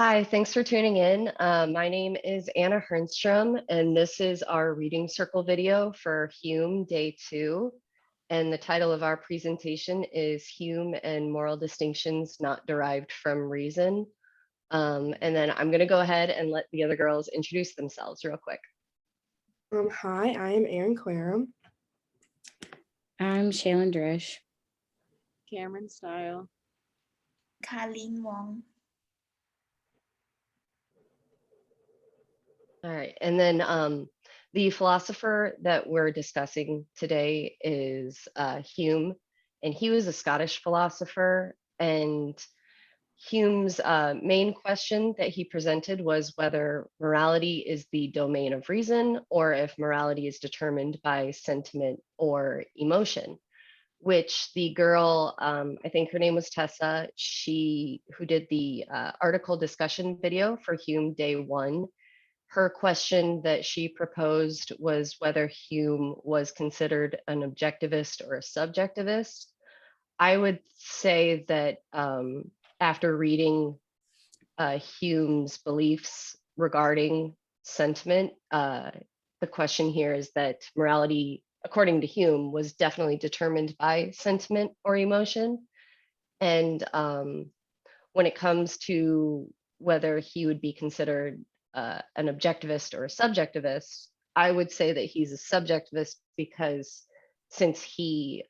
Hi, thanks for tuning in. My name is Anna Hernstrom, and this is our reading circle video for Hume Day 2. And the title of our presentation is Hume and Moral Distinctions Not Derived from Reason. And then I'm going to go ahead and let the other girls introduce themselves real quick. Hi, I am Erin. I'm Shaylin. Kamryn Style. Kahlin Wong. All right, and then the philosopher that we're discussing today is Hume, and he was a Scottish philosopher. And Hume's main question that he presented was whether morality is the domain of reason or if morality is determined by sentiment or emotion, which the girl, I think her name was Tessa, who did the article discussion video for Hume Day 1. Her question that she proposed was whether Hume was considered an objectivist or a subjectivist. I would say that after reading Hume's beliefs regarding sentiment, the question here is that morality, according to Hume, was definitely determined by sentiment or emotion. And when it comes to whether he would be considered an objectivist or a subjectivist, I would say that he's a subjectivist because since he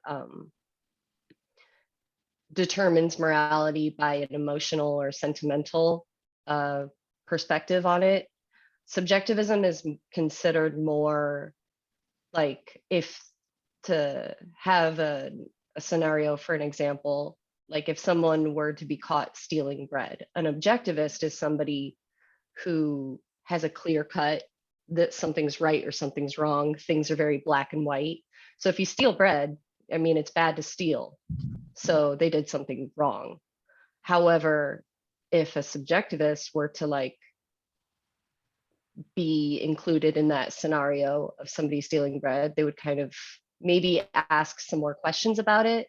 determines morality by an emotional or sentimental perspective on it, subjectivism is considered more like, if to have a scenario for an example, like if someone were to be caught stealing bread, an objectivist is somebody who has a clear cut that something's right or something's wrong. Things are very black and white. So if you steal bread, I mean, it's bad to steal. So they did something wrong. However, if a subjectivist were to be included in that scenario of somebody stealing bread, they would kind of maybe ask some more questions about it.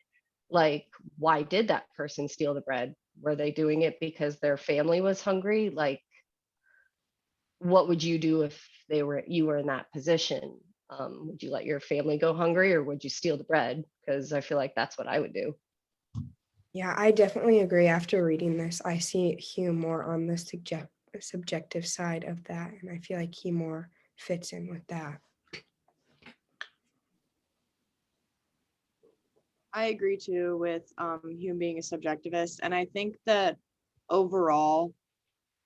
Like, why did that person steal the bread? Were they doing it because their family was hungry? Like, what would you do if you were in that position? Would you let your family go hungry, or would you steal the bread? Because I feel like that's what I would do. Yeah, I definitely agree. After reading this, I see Hume more on the subjective side of that, and I feel like he more fits in with that. I agree too with Hume being a subjectivist, and I think that overall,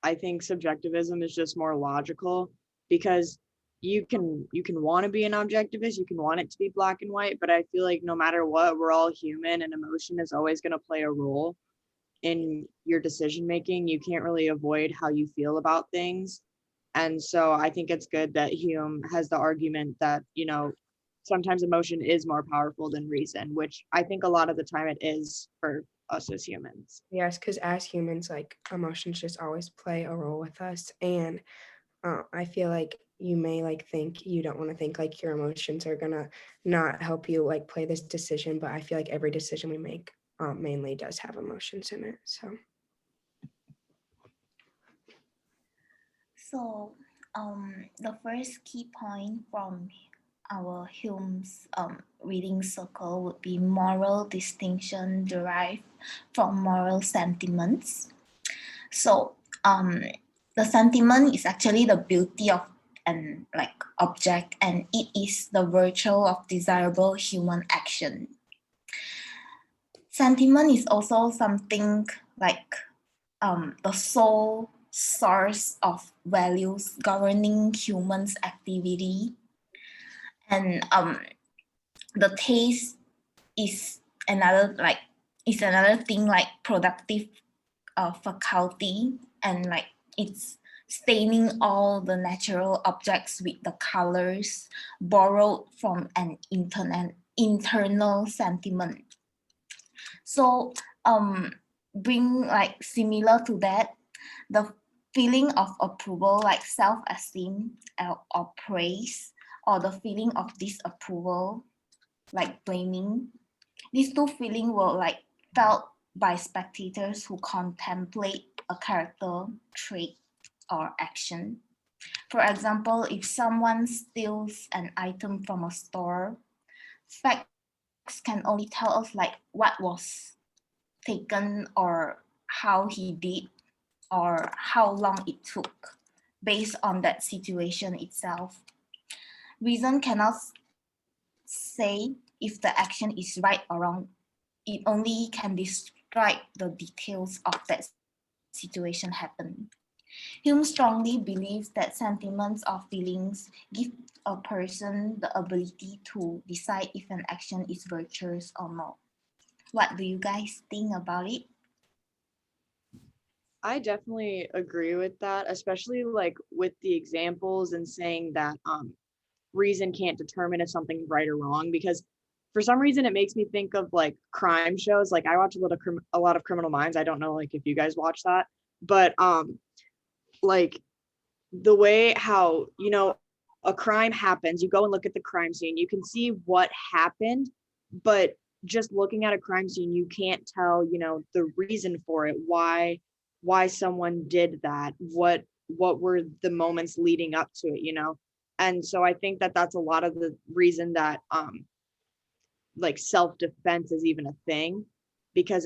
I think subjectivism is just more logical because you can want to be an objectivist, you can want it to be black and white, but I feel like no matter what, we're all human, and emotion is always going to play a role in your decision making. You can't really avoid how you feel about things. And so I think it's good that Hume has the argument that, sometimes emotion is more powerful than reason, which I think a lot of the time it is for us as humans. Yes, because as humans, emotions just always play a role with us. And I feel like you may think you don't want to think like your emotions are gonna not help you play this decision, but I feel like every decision we make mainly does have emotions in it. So the first key point from our Hume's reading circle would be moral distinction derived from moral sentiments. So the sentiment is actually the beauty of an object, and it is the virtue of desirable human action. Sentiment is also something like the sole source of values governing humans' activity. And the taste is another thing, like productive faculty, and it's staining all the natural objects with the colors borrowed from an internal sentiment. So bring similar to that, the feeling of approval, like self-esteem or praise, or the feeling of disapproval, like blaming. These two feelings were felt by spectators who contemplate a character trait or action. For example, if someone steals an item from a store, facts can only tell us like what was taken or how he did or how long it took based on that situation itself. Reason cannot say if the action is right or wrong. It only can describe the details of that situation happened. Hume strongly believes that sentiments or feelings give a person the ability to decide if an action is virtuous or not. What do you guys think about it? I definitely agree with that, especially like with the examples and saying that reason can't determine if something's right or wrong, because for some reason it makes me think of like crime shows. Like I watch a lot of Criminal Minds. I don't know like if you guys watch that, but like the way how, you know, a crime happens, you go and look at the crime scene, you can see what happened, but just looking at a crime scene, you can't tell, you know, the reason for it, why someone did that, what were the moments leading up to it, you know. And so I think that that's a lot of the reason that like self-defense is even a thing, because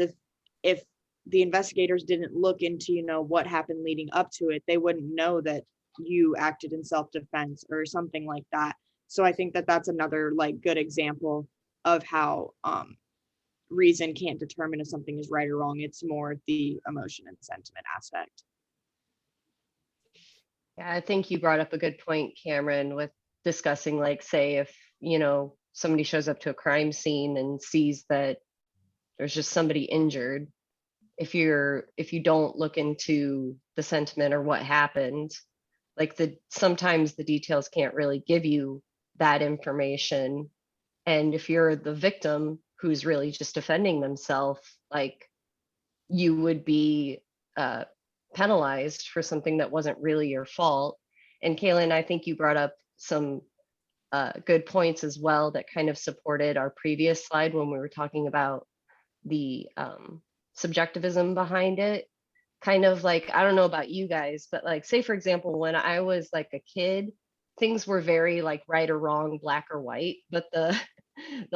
if the investigators didn't look into, you know, what happened leading up to it, they wouldn't know that you acted in self-defense or something like that. So I think that that's another like good example of how reason can't determine if something is right or wrong. It's more the emotion and sentiment aspect. Yeah, I think you brought up a good point, Kamryn, with discussing, like, say, if, you know, somebody shows up to a crime scene and sees that there's just somebody injured. If you don't look into the sentiment or what happened, like sometimes the details can't really give you that information. And if you're the victim who's really just defending themselves, like, you would be penalized for something that wasn't really your fault. And Kahlin, I think you brought up some good points as well that kind of supported our previous slide when we were talking about the subjectivism behind it. Kind of like, I don't know about you guys, but like, say for example, when I was like a kid, things were very like right or wrong, black or white. But the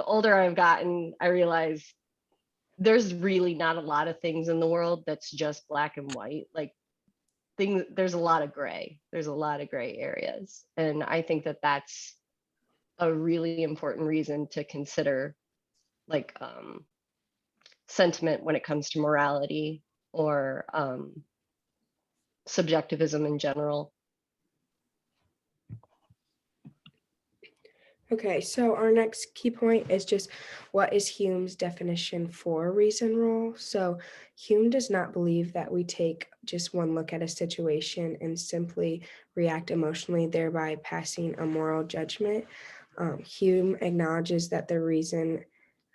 older I've gotten, I realize there's really not a lot of things in the world that's just black and white. Like, there's a lot of gray. There's a lot of gray areas. And I think that that's a really important reason to consider, like, sentiment when it comes to morality or subjectivism in general. Okay, so our next key point is just what is Hume's definition for reason rule? So Hume does not believe that we take just one look at a situation and simply react emotionally, thereby passing a moral judgment. Hume acknowledges that the reason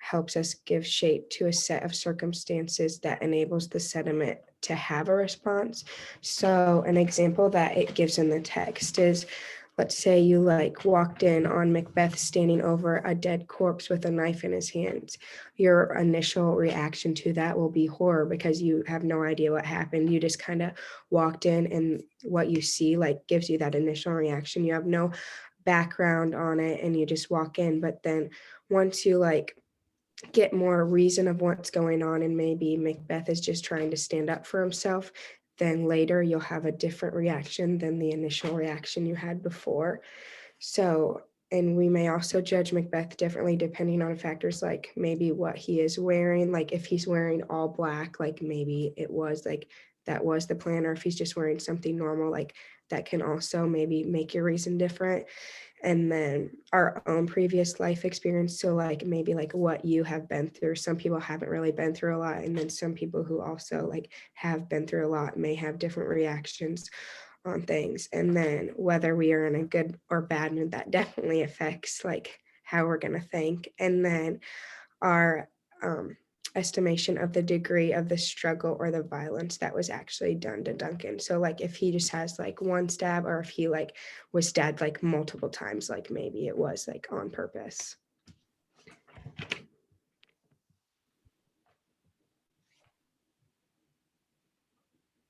helps us give shape to a set of circumstances that enables the sentiment to have a response. So an example that it gives in the text is, let's say you like walked in on Macbeth standing over a dead corpse with a knife in his hands. Your initial reaction to that will be horror because you have no idea what happened. You just kind of walked in, and what you see like gives you that initial reaction. You have no background on it and you just walk in. But then once you like get more reason of what's going on, and maybe Macbeth is just trying to stand up for himself, then later you'll have a different reaction than the initial reaction you had before. So, and we may also judge Macbeth differently depending on factors like maybe what he is wearing. Like if he's wearing all black, like maybe it was like that was the plan, or if he's just wearing something normal, like that can also maybe make your reason different. And then our own previous life experience, so like maybe like what you have been through. Some people haven't really been through a lot, and then some people who also like have been through a lot may have different reactions on things. And then whether we are in a good or bad mood, that definitely affects like how we're going to think. And then our estimation of the degree of the struggle or the violence that was actually done to Duncan. So like if he just has like one stab, or if he like was stabbed like multiple times, like maybe it was like on purpose.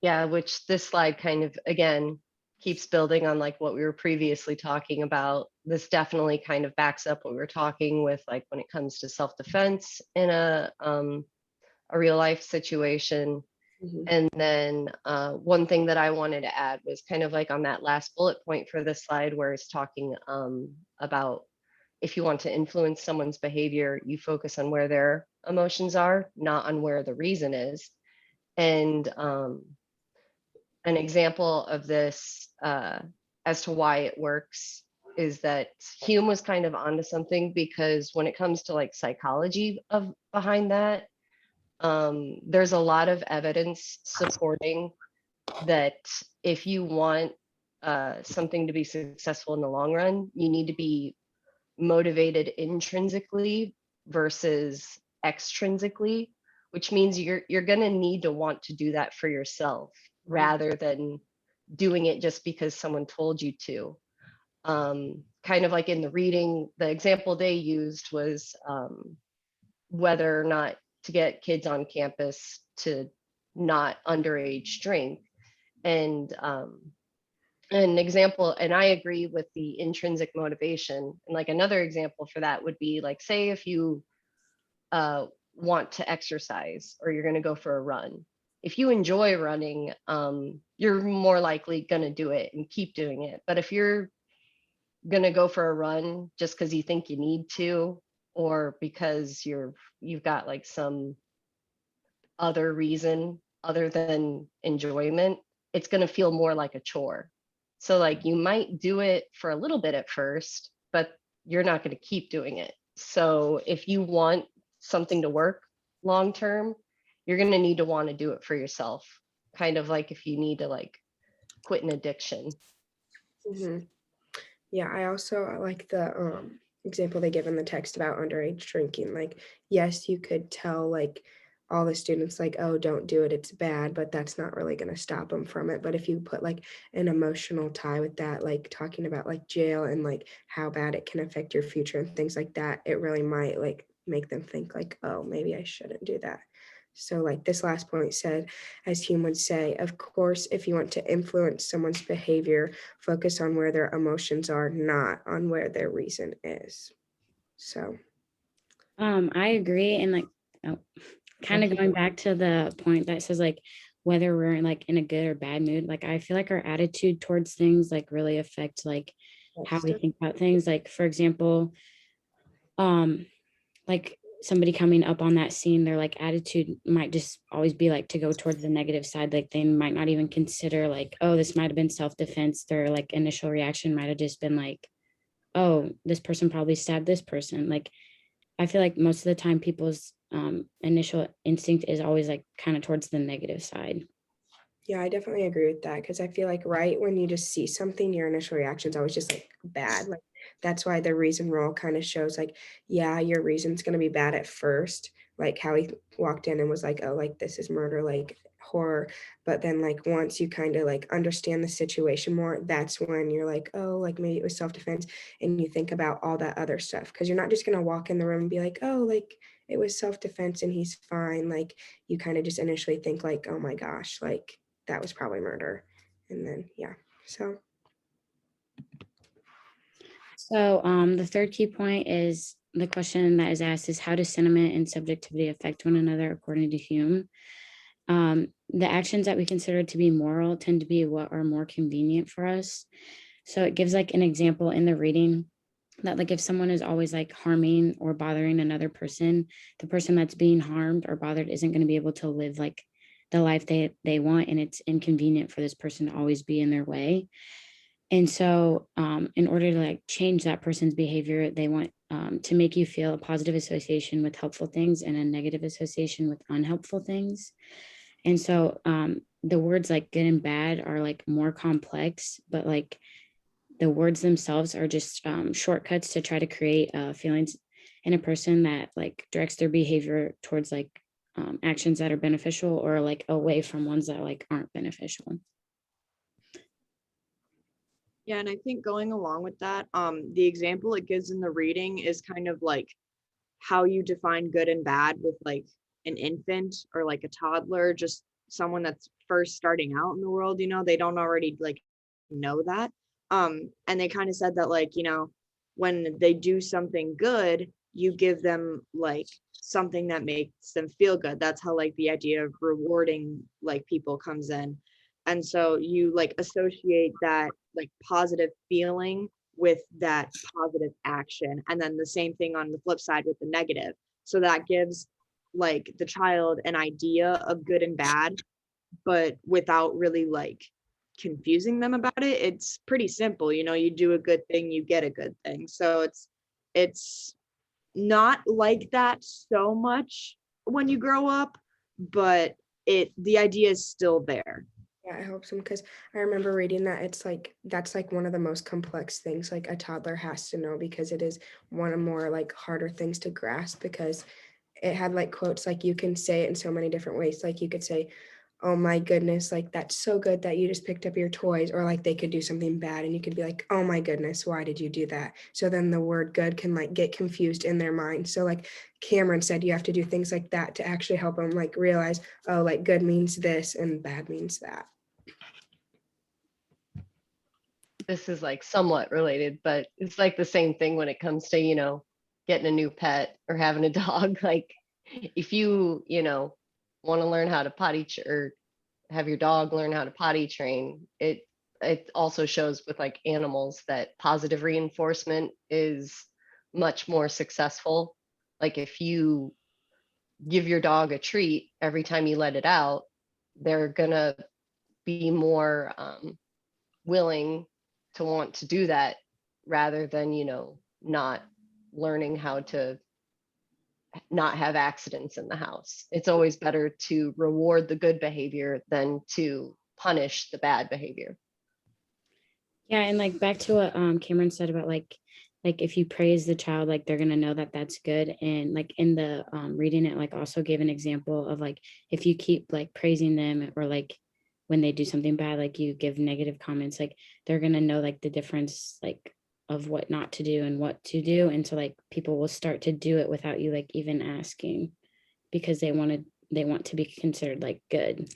Yeah, which this slide kind of, again, keeps building on like what we were previously talking about. This definitely kind of backs up what we were talking with, like when it comes to self-defense in a real life situation. Mhm. And then one thing that I wanted to add was kind of like on that last bullet point for this slide where it's talking about if you want to influence someone's behavior, you focus on where their emotions are, not on where the reason is. And an example of this as to why it works is that Hume was kind of onto something, because when it comes to like psychology of behind that, there's a lot of evidence supporting that if you want something to be successful in the long run, you need to be motivated intrinsically versus extrinsically, which means you're going to need to want to do that for yourself rather than doing it just because someone told you to. Kind of like in the reading, the example they used was whether or not to get kids on campus to not underage drink. And an example, and I agree with the intrinsic motivation. And like another example for that would be like, say if you want to exercise or you're going to go for a run. If you enjoy running, you're more likely going to do it and keep doing it. But if you're going to go for a run just because you think you need to, or because you've got like some other reason other than enjoyment, it's going to feel more like a chore. So like you might do it for a little bit at first, but you're not going to keep doing it. So if you want something to work long term, you're going to need to want to do it for yourself. Kind of like if you need to like quit an addiction. Mhm. Yeah, I also like the example they give in the text about underage drinking. Like, yes, you could tell like all the students like, oh, don't do it, it's bad, but that's not really going to stop them from it. But if you put like an emotional tie with that, like talking about like jail and like how bad it can affect your future and things like that, it really might like make them think like, oh, maybe I shouldn't do that. So like this last point said, as Hume would say, of course, if you want to influence someone's behavior, focus on where their emotions are, not on where their reason is. So I agree. And like, kind of going back to the point that says like whether we're like in a good or bad mood, like I feel like our attitude towards things like really affect like how we think about things. Like for example, like somebody coming up on that scene, their like attitude might just always be like to go towards the negative side. Like they might not even consider like, oh, this might have been self-defense. Their like initial reaction might have just been like, oh, this person probably stabbed this person. Like I feel like most of the time people's initial instinct is always like kind of towards the negative side. yeah, I definitely agree with that, because I feel like right when you just see something, your initial reaction is always just like bad. Like that's why the reason role kind of shows like, yeah, your reason's going to be bad at first, like how he walked in and was like, oh, like this is murder, like horror. But then like once you kind of like understand the situation more, that's when you're like, oh, like maybe it was self-defense, and you think about all that other stuff, because you're not just going to walk in the room and be like, oh, like it was self-defense and he's fine. Like you kind of just initially think like, oh my gosh, like that was probably murder. And then, yeah. So, So the third key point is the question that is asked is how does sentiment and subjectivity affect one another according to Hume? The actions that we consider to be moral tend to be what are more convenient for us. So it gives like an example in the reading that like if someone is always like harming or bothering another person, the person that's being harmed or bothered isn't going to be able to live like the life they want, and it's inconvenient for this person to always be in their way. And so in order to like change that person's behavior, they want to make you feel a positive association with helpful things and a negative association with unhelpful things. And so the words like good and bad are like more complex, but like the words themselves are just shortcuts to try to create feelings in a person that like directs their behavior towards like actions that are beneficial or like away from ones that like aren't beneficial. Yeah, and I think going along with that, the example it gives in the reading is kind of like how you define good and bad with like an infant or like a toddler, just someone that's first starting out in the world, they don't already like know that. And they kind of said that, like, when they do something good, you give them like something that makes them feel good. That's how like the idea of rewarding like people comes in. And so you like associate that like positive feeling with that positive action. And then the same thing on the flip side with the negative. So that gives like the child an idea of good and bad, but without really like confusing them about it. It's pretty simple. You do a good thing, you get a good thing. So it's not like that so much when you grow up, but the idea is still there. Yeah, I hope so, because I remember reading that it's like that's like one of the most complex things like a toddler has to know, because it is one of more like harder things to grasp, because it had like quotes like you can say it in so many different ways. Like you could say, oh my goodness, like that's so good that you just picked up your toys, or like they could do something bad and you could be like, oh my goodness, why did you do that? So then the word good can like get confused in their mind. So like Kamryn said, you have to do things like that to actually help them like realize, oh, like good means this and bad means that. This is like somewhat related, but it's like the same thing when it comes to, getting a new pet or having a dog. Like if you, want to learn how to or have your dog learn how to potty train, it also shows with like animals that positive reinforcement is much more successful. Like if you give your dog a treat every time you let it out, they're gonna be more willing to want to do that, rather than not learning how to not have accidents in the house. It's always better to reward the good behavior than to punish the bad behavior. Yeah, and like back to what Kamryn said about like if you praise the child, like they're gonna know that that's good. And like in the reading, it like also gave an example of like if you keep like praising them, or like when they do something bad, like you give negative comments, like they're gonna know like the difference like of what not to do and what to do. And so like people will start to do it without you like even asking, because they want to be considered like good.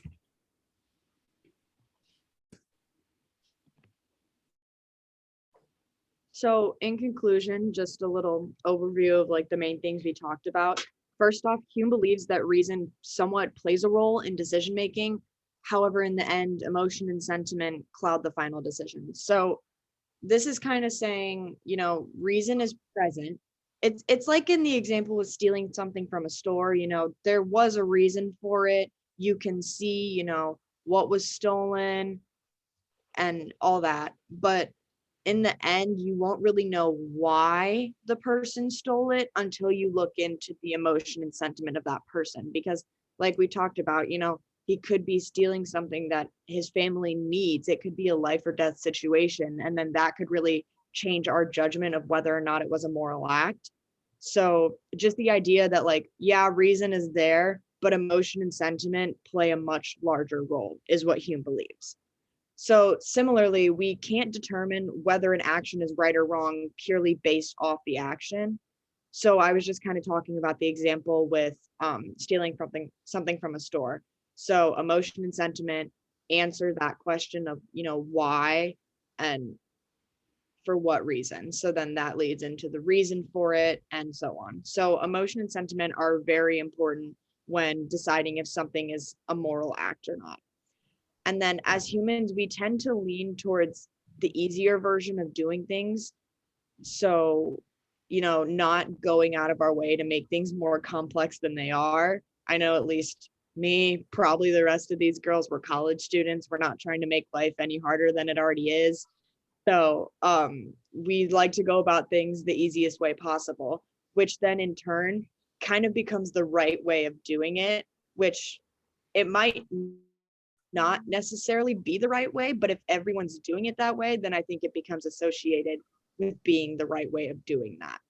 So in conclusion, just a little overview of like the main things we talked about. First off, Hume believes that reason somewhat plays a role in decision making. However, in the end, emotion and sentiment cloud the final decision. So this is kind of saying, reason is present. It's like in the example with stealing something from a store, there was a reason for it. You can see, what was stolen and all that. But in the end, you won't really know why the person stole it until you look into the emotion and sentiment of that person. Because, like we talked about, he could be stealing something that his family needs. It could be a life or death situation. And then that could really change our judgment of whether or not it was a moral act. So, just the idea that, like, yeah, reason is there, but emotion and sentiment play a much larger role, is what Hume believes. So similarly, we can't determine whether an action is right or wrong purely based off the action. So I was just kind of talking about the example with stealing something from a store. So emotion and sentiment answer that question of, why and for what reason. So then that leads into the reason for it and so on. So emotion and sentiment are very important when deciding if something is a moral act or not. And then as humans, we tend to lean towards the easier version of doing things. So, not going out of our way to make things more complex than they are. I know at least me, probably the rest of these girls, were college students. We're not trying to make life any harder than it already is. So we like to go about things the easiest way possible, which then in turn kind of becomes the right way of doing it, which it might not necessarily be the right way, but if everyone's doing it that way, then I think it becomes associated with being the right way of doing that.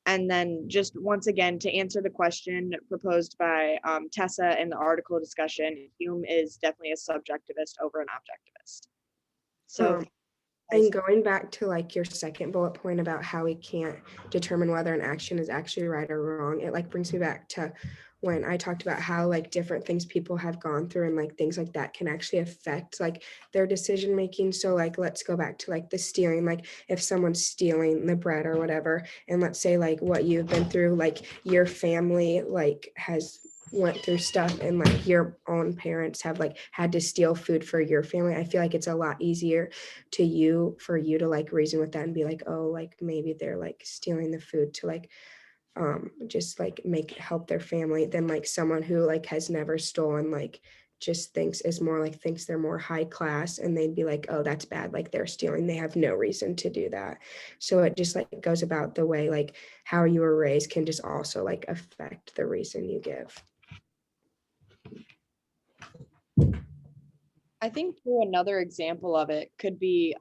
And then just once again, to answer the question proposed by Tessa in the article discussion, Hume is definitely a subjectivist over an objectivist. So and going back to like your second bullet point about how we can't determine whether an action is actually right or wrong, it like brings me back to when I talked about how like different things people have gone through and like things like that can actually affect like their decision making. So like, let's go back to like the stealing, like if someone's stealing the bread or whatever, and let's say like what you've been through, like your family like has went through stuff and like your own parents have like had to steal food for your family. I feel like it's a lot easier for you to like reason with that and be like, oh, like maybe they're like stealing the food to like just like help their family than like someone who like has never stolen, like just thinks they're more high class, and they'd be like, oh, that's bad, like they're stealing, they have no reason to do that. So it just like goes about the way like how you were raised can just also like affect the reason you give. I think too, another example of it could be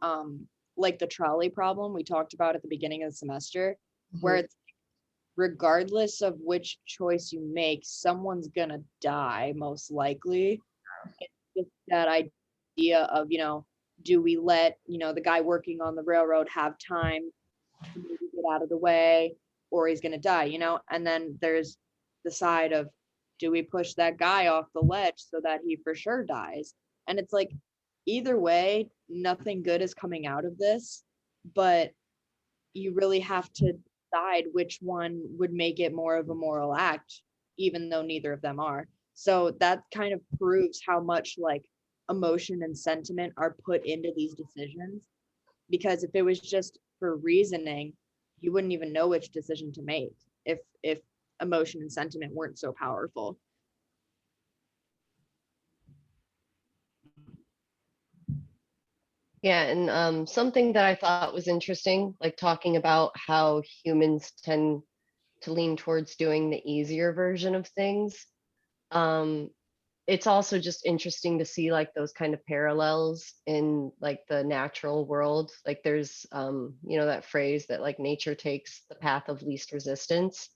like the trolley problem we talked about at the beginning of the semester, where it's regardless of which choice you make, someone's gonna die most likely. It's just that idea of, do we let, the guy working on the railroad have time to maybe get out of the way, or he's gonna die, and then there's the side of, do we push that guy off the ledge so that he for sure dies? And it's like, either way, nothing good is coming out of this, but you really have to decide which one would make it more of a moral act, even though neither of them are. So that kind of proves how much like emotion and sentiment are put into these decisions. Because if it was just for reasoning, you wouldn't even know which decision to make if emotion and sentiment weren't so powerful. Yeah, and something that I thought was interesting, like talking about how humans tend to lean towards doing the easier version of things. Um, it's also just interesting to see like those kind of parallels in like the natural world. Like there's that phrase that like nature takes the path of least resistance.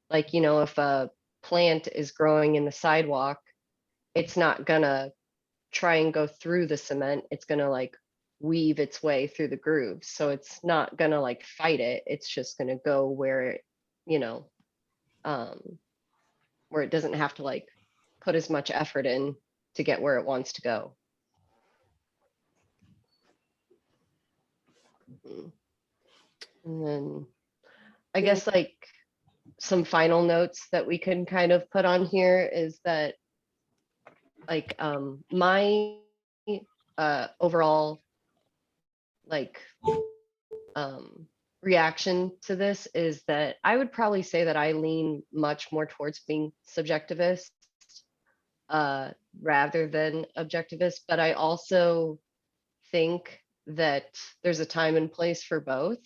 Like, if a plant is growing in the sidewalk, it's not gonna try and go through the cement. It's gonna like weave its way through the grooves. So it's not gonna like fight it. It's just gonna go where it, you know, um, where it doesn't have to like put as much effort in to get where it wants to go. And then I guess like some final notes that we can kind of put on here is that like my overall like reaction to this is that I would probably say that I lean much more towards being subjectivist rather than objectivist, but I also think that there's a time and place for both.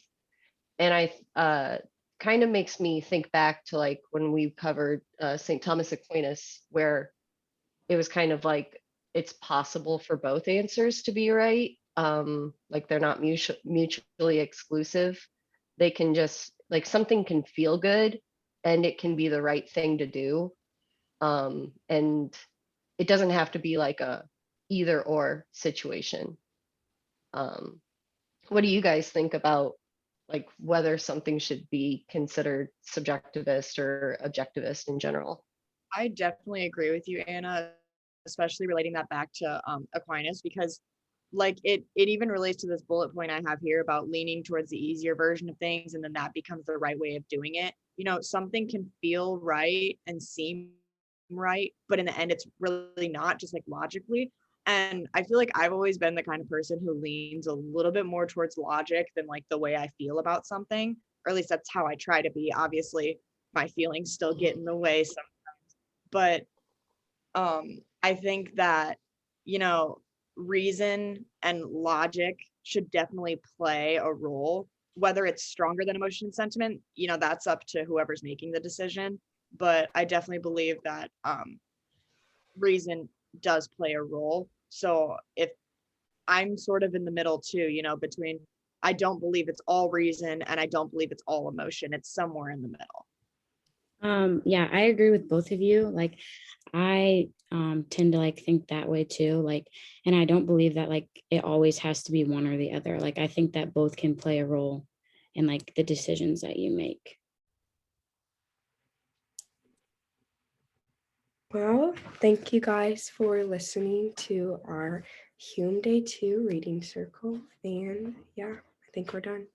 And I kind of makes me think back to like when we covered St. Thomas Aquinas, where it was kind of like it's possible for both answers to be right. Like they're not mutually exclusive. They can just like something can feel good and it can be the right thing to do. And it doesn't have to be like a either or situation. What do you guys think about like whether something should be considered subjectivist or objectivist in general? I definitely agree with you, Anna, especially relating that back to Aquinas, because like it even relates to this bullet point I have here about leaning towards the easier version of things, and then that becomes the right way of doing it. Something can feel right and seem right, but in the end it's really not, just like logically. And I feel like I've always been the kind of person who leans a little bit more towards logic than like the way I feel about something, or at least that's how I try to be. Obviously my feelings still get in the way sometimes, but I think that, reason and logic should definitely play a role. Whether it's stronger than emotion and sentiment, that's up to whoever's making the decision. But I definitely believe that reason does play a role. So if I'm sort of in the middle too, between I don't believe it's all reason and I don't believe it's all emotion. It's somewhere in the middle. Yeah, I agree with both of you. Like I tend to like think that way too. Like, and I don't believe that like it always has to be one or the other. Like I think that both can play a role in like the decisions that you make. Well, thank you guys for listening to our Hume Day 2 reading circle. And yeah, I think we're done.